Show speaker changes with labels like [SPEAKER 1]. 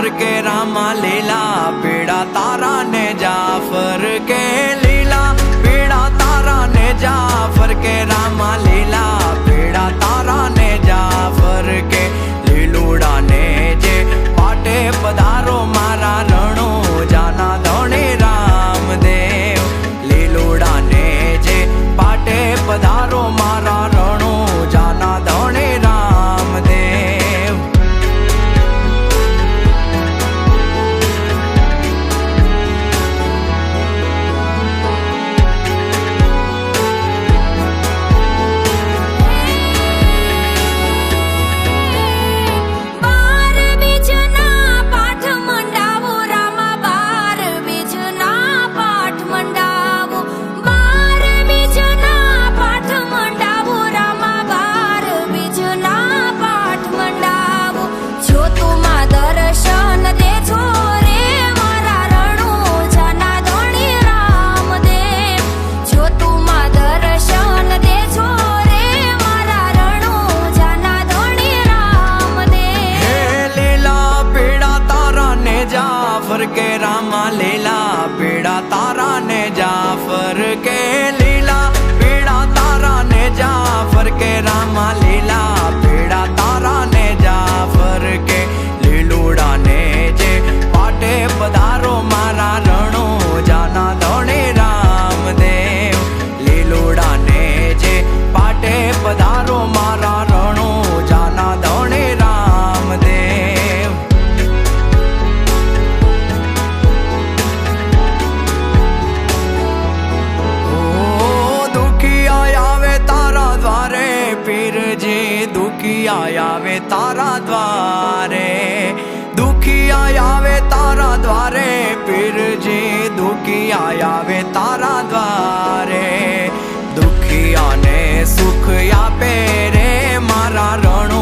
[SPEAKER 1] जाफर के रामा लीला पीड़ा तारा ने जाफर के लीला पीड़ा तारा ने जाफर के रामा लीला पीड़ा तारा ने जाफर के लीलूड़ा ने जे पाटे पधारो मारा रणो जाना धोणे रामदेव लीलूड़ा ने जे पाटे पधारो मारा रणो जाना धोणे रामदेव। जाफर के रामा लीला पीड़ा तारा ने जाफर के लीला पीड़ा तारा ने जाफर के रामा लीला पीड़ा तारा ने जाफर के लीलूड़ा ने जे पाटे पधारो मारा रणो जाना धोणे रामदेव लीलूड़ा ने जे पाटे पधारो मारा रणो जाना धोणे रामदेव। पीर जी दुखी आया वे तारा द्वारे दुखी आया वे तारा द्वारे पीर जी दुखी आया वे तारा द्वारे दुखिया ने सुख आपे रे मारा रणो